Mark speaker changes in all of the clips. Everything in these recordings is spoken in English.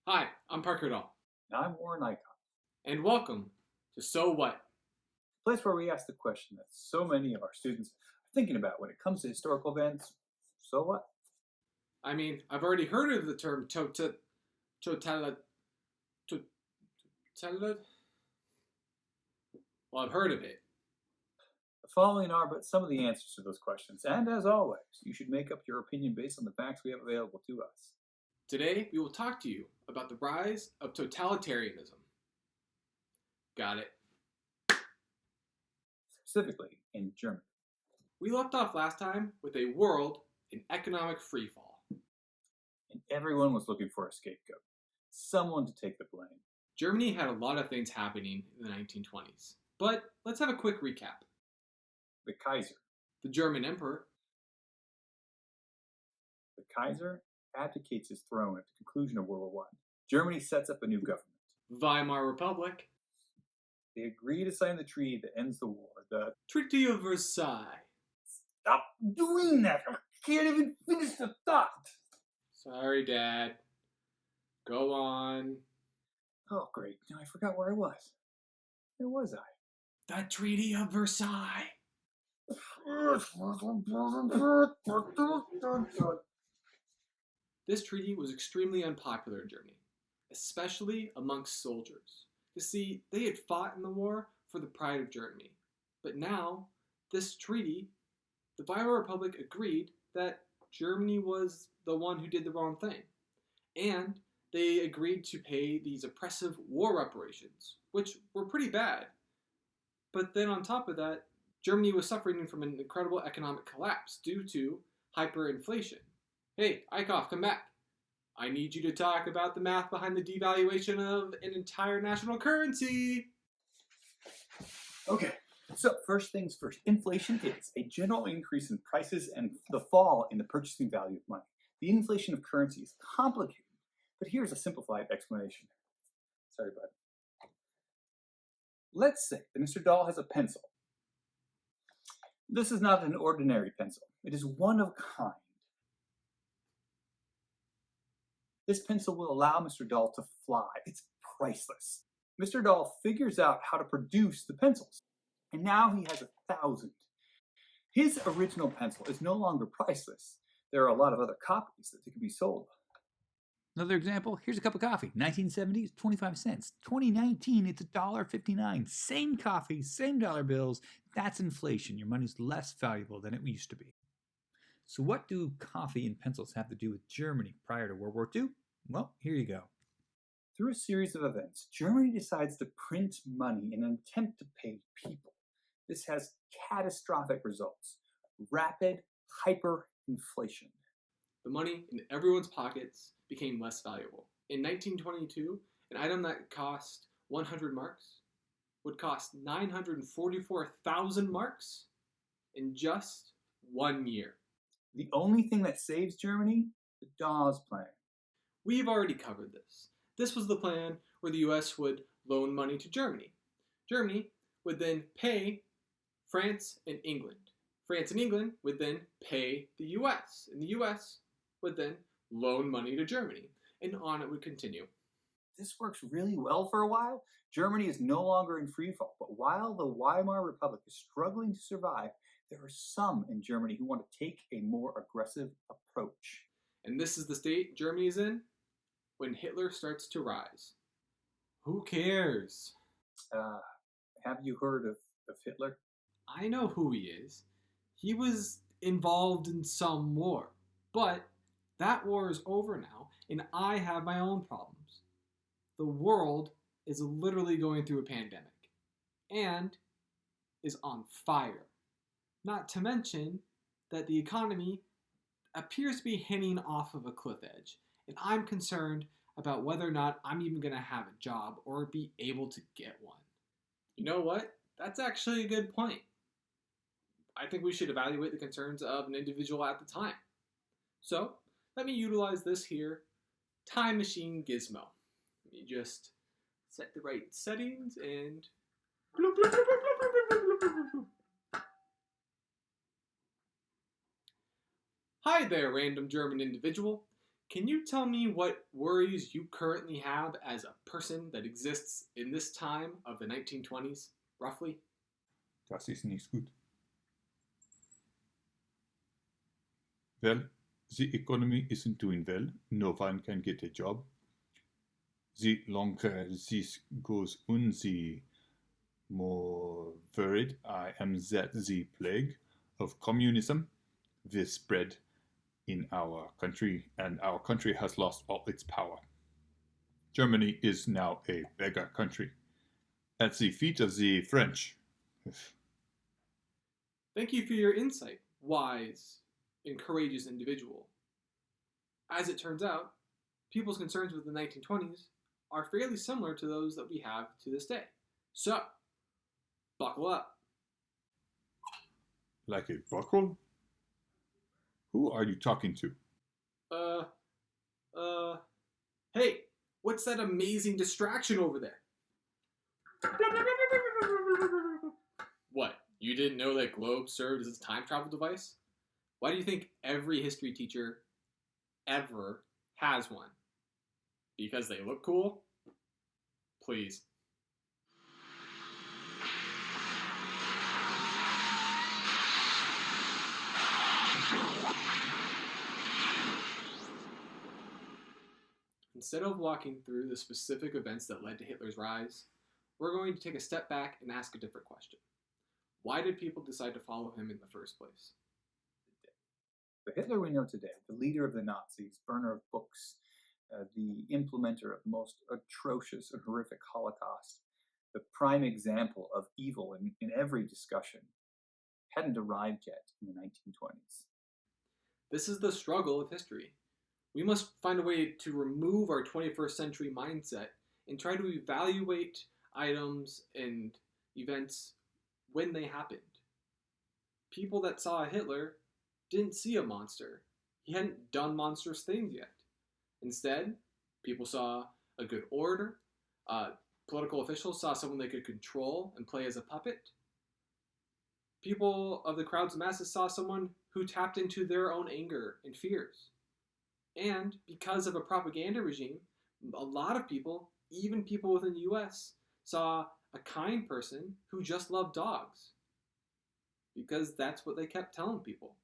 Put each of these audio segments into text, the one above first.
Speaker 1: Hi, I'm Parker Dahl,
Speaker 2: And I'm Warren Icon,
Speaker 1: and welcome to So What?
Speaker 2: a place where we ask the question that so many of our students are thinking about when it comes to historical events. So what?
Speaker 1: I mean, I've already heard of the term totalit... to- totalit... Well, I've heard of it.
Speaker 2: The following are but some of the answers to those questions, and as always, you should make up your opinion based on the facts we have available to us.
Speaker 1: Today, we will talk to you about the rise of totalitarianism. Got it.
Speaker 2: Specifically in Germany.
Speaker 1: We left off last time with a world in economic freefall.
Speaker 2: And everyone was looking for a scapegoat, someone to take the blame.
Speaker 1: Germany had a lot of things happening in the 1920s, but let's have a quick recap.
Speaker 2: The Kaiser.
Speaker 1: The German Emperor.
Speaker 2: The Kaiser abdicates his throne at the conclusion of World War I. Germany sets up a new government.
Speaker 1: Weimar Republic.
Speaker 2: They agree to sign the treaty that ends the war. The
Speaker 1: Treaty of Versailles.
Speaker 2: Stop doing that! I can't even finish the thought!
Speaker 1: Sorry, Dad. Go on.
Speaker 2: Oh, great. Now I forgot where I was. Where was I?
Speaker 1: The Treaty of Versailles. This treaty was extremely unpopular in Germany, especially amongst soldiers. You see, they had fought in the war for the pride of Germany. But now, this treaty, the Weimar Republic agreed that Germany was the one who did the wrong thing. And they agreed to pay these oppressive war reparations, which were pretty bad. But then on top of that, Germany was suffering from an incredible economic collapse due to hyperinflation. Hey, Eichhoff, come back. I need you to talk about the math behind the devaluation of an entire national currency.
Speaker 2: Okay, so first things first. Inflation is a general increase in prices and the fall in the purchasing value of money. The inflation of currency is complicated, but here's a simplified explanation. Sorry, bud. Let's say that Mr. Dahl has a pencil. This is not an ordinary pencil. It is one of a kind. This pencil will allow Mr. Dahl to fly. It's priceless. Mr. Dahl figures out how to produce the pencils, and now he has 1,000. His original pencil is no longer priceless. There are a lot of other copies that can be sold.
Speaker 3: Another example, here's a cup of coffee. 1970 is 25 cents. 2019, it's $1.59. Same coffee, same dollar bills. That's inflation. Your money's less valuable than it used to be. So what do coffee and pencils have to do with Germany prior to World War II? Well, here you go.
Speaker 2: Through a series of events, Germany decides to print money in an attempt to pay people. This has catastrophic results. Rapid hyperinflation.
Speaker 1: The money in everyone's pockets became less valuable. In 1922, an item that cost 100 marks would cost 944,000 marks in just 1 year.
Speaker 2: The only thing that saves Germany? The Dawes Plan.
Speaker 1: We've already covered this. This was the plan where the US would loan money to Germany. Germany would then pay France and England. France and England would then pay the US, and the US would then loan money to Germany, and on it would continue.
Speaker 2: This works really well for a while. Germany is no longer in freefall, but while the Weimar Republic is struggling to survive, there are some in Germany who want to take a more aggressive approach.
Speaker 1: And this is the state Germany is in when Hitler starts to rise. Who cares?
Speaker 2: Have you heard of Hitler?
Speaker 1: I know who he is. He was involved in some war, but that war is over now, and I have my own problems. The world is literally going through a pandemic, and is on fire. Not to mention that the economy appears to be hanging off of a cliff edge, and I'm concerned about whether or not I'm even going to have a job or be able to get one. You know what? That's actually a good point. I think we should evaluate the concerns of an individual at the time. So, let me utilize this here time machine gizmo. Let me just set the right settings and bloop, bloop, bloop, bloop, bloop, bloop, bloop, bloop. Hi there, random German individual. Can you tell me what worries you currently have as a person that exists in this time of the 1920s, roughly?
Speaker 3: Das ist nicht gut. Well, the economy isn't doing well. No one can get a job. The longer this goes on, the more worried I am that the plague of communism will spread in our country, and our country has lost all its power. Germany is now a beggar country, at the feet of the French.
Speaker 1: Thank you for your insight, wise and courageous individual. As it turns out, people's concerns with the 1920s are fairly similar to those that we have to this day. So, buckle up.
Speaker 3: Like a buckle? Who are you talking to?
Speaker 1: Hey, what's that amazing distraction over there? What, you didn't know that globe served as a time travel device? Why do you think every history teacher ever has one? Because they look cool? Please. Instead of walking through the specific events that led to Hitler's rise, we're going to take a step back and ask a different question. Why did people decide to follow him in the first place?
Speaker 2: The Hitler we know today, the leader of the Nazis, burner of books, the implementer of the most atrocious and horrific Holocaust, the prime example of evil in every discussion, hadn't arrived yet in the 1920s.
Speaker 1: This is the struggle of history. We must find a way to remove our 21st century mindset and try to evaluate items and events when they happened. People that saw Hitler didn't see a monster. He hadn't done monstrous things yet. Instead, people saw a good orator. Political officials saw someone they could control and play as a puppet. People of the crowds and masses saw someone who tapped into their own anger and fears. And because of a propaganda regime, a lot of people, even people within the US, saw a kind person who just loved dogs. Because that's what they kept telling people.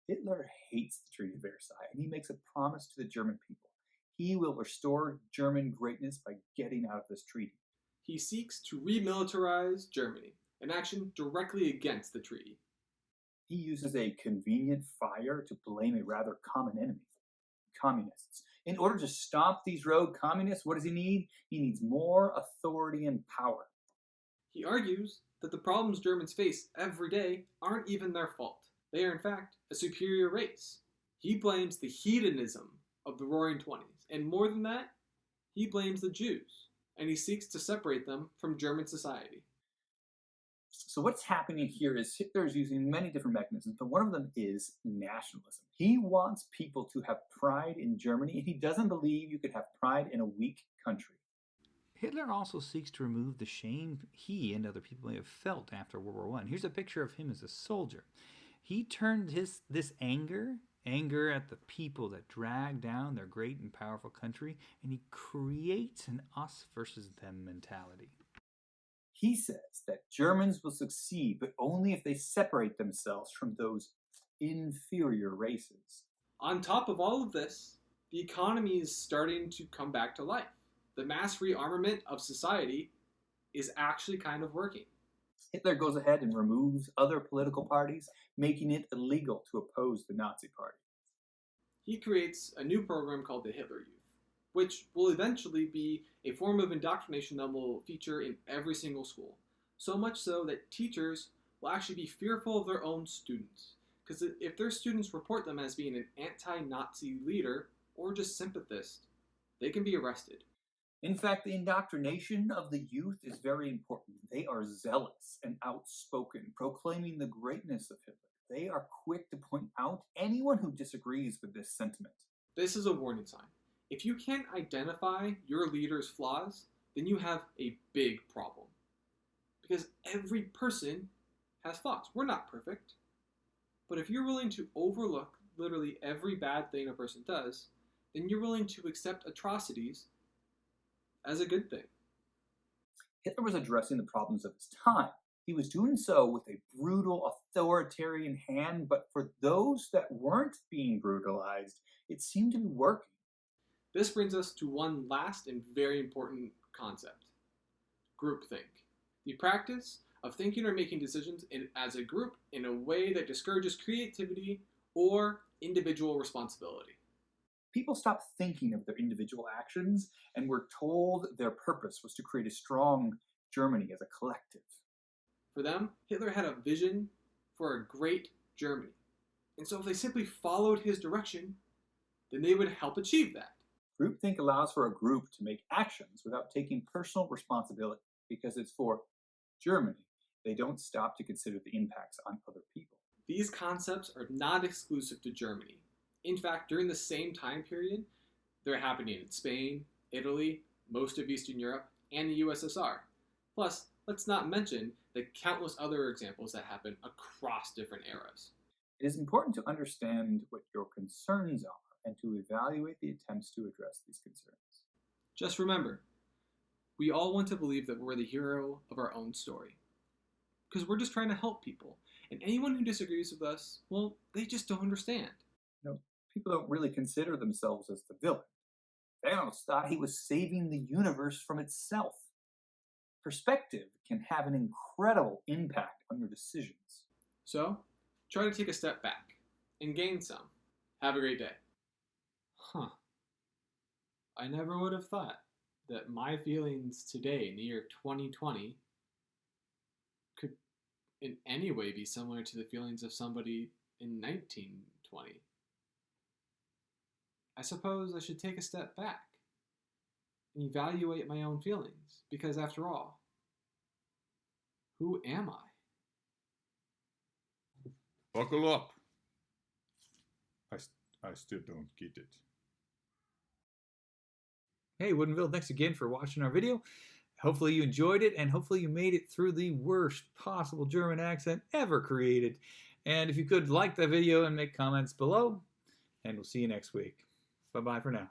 Speaker 2: Hitler hates the Treaty of Versailles, and he makes a promise to the German people. He will restore German greatness by getting out of this treaty.
Speaker 1: He seeks to remilitarize Germany, an action directly against the treaty.
Speaker 2: He uses a convenient fire to blame a rather common enemy, communists. In order to stop these rogue communists, what does he need? He needs more authority and power.
Speaker 1: He argues that the problems Germans face every day aren't even their fault. They are, in fact, a superior race. He blames the hedonism of the Roaring Twenties, and more than that, he blames the Jews, and he seeks to separate them from German society.
Speaker 2: So what's happening here is Hitler is using many different mechanisms, but one of them is nationalism. He wants people to have pride in Germany, and he doesn't believe you could have pride in a weak country.
Speaker 3: Hitler also seeks to remove the shame he and other people may have felt after World War I. Here's a picture of him as a soldier. He turned this anger at the people that drag down their great and powerful country, and he creates an us versus them mentality.
Speaker 2: He says that Germans will succeed, but only if they separate themselves from those inferior races.
Speaker 1: On top of all of this, the economy is starting to come back to life. The mass rearmament of society is actually kind of working.
Speaker 2: Hitler goes ahead and removes other political parties, making it illegal to oppose the Nazi Party.
Speaker 1: He creates a new program called the Hitler Youth, which will eventually be a form of indoctrination that will feature in every single school. So much so that teachers will actually be fearful of their own students. Because if their students report them as being an anti-Nazi leader or just sympathist, they can be arrested.
Speaker 2: In fact, the indoctrination of the youth is very important. They are zealous and outspoken, proclaiming the greatness of Hitler. They are quick to point out anyone who disagrees with this sentiment.
Speaker 1: This is a warning sign. If you can't identify your leader's flaws, then you have a big problem. Because every person has flaws. We're not perfect. But if you're willing to overlook literally every bad thing a person does, then you're willing to accept atrocities as a good thing.
Speaker 2: Hitler was addressing the problems of his time. He was doing so with a brutal, authoritarian hand, but for those that weren't being brutalized, it seemed to be working.
Speaker 1: This brings us to one last and very important concept: groupthink. The practice of thinking or making decisions as a group in a way that discourages creativity or individual responsibility.
Speaker 2: People stopped thinking of their individual actions and were told their purpose was to create a strong Germany as a collective.
Speaker 1: For them, Hitler had a vision for a great Germany. And so if they simply followed his direction, then they would help achieve that.
Speaker 2: Groupthink allows for a group to make actions without taking personal responsibility because it's for Germany. They don't stop to consider the impacts on other people.
Speaker 1: These concepts are not exclusive to Germany. In fact, during the same time period, they're happening in Spain, Italy, most of Eastern Europe, and the USSR. Plus, let's not mention the countless other examples that happen across different eras.
Speaker 2: It is important to understand what your concerns are and to evaluate the attempts to address these concerns.
Speaker 1: Just remember, we all want to believe that we're the hero of our own story, because we're just trying to help people. And anyone who disagrees with us, well, they just don't understand.
Speaker 2: People don't really consider themselves as the villain. Thanos thought he was saving the universe from itself. Perspective can have an incredible impact on your decisions.
Speaker 1: So, try to take a step back and gain some. Have a great day. I never would have thought that my feelings today in the year 2020 could in any way be similar to the feelings of somebody in 1920. I suppose I should take a step back and evaluate my own feelings, because after all, who am I?
Speaker 3: Buckle up. I still don't get it. Hey, Woodinville, thanks again for watching our video. Hopefully you enjoyed it, and hopefully you made it through the worst possible German accent ever created. And if you could, like the video and make comments below, and we'll see you next week. Bye-bye for now.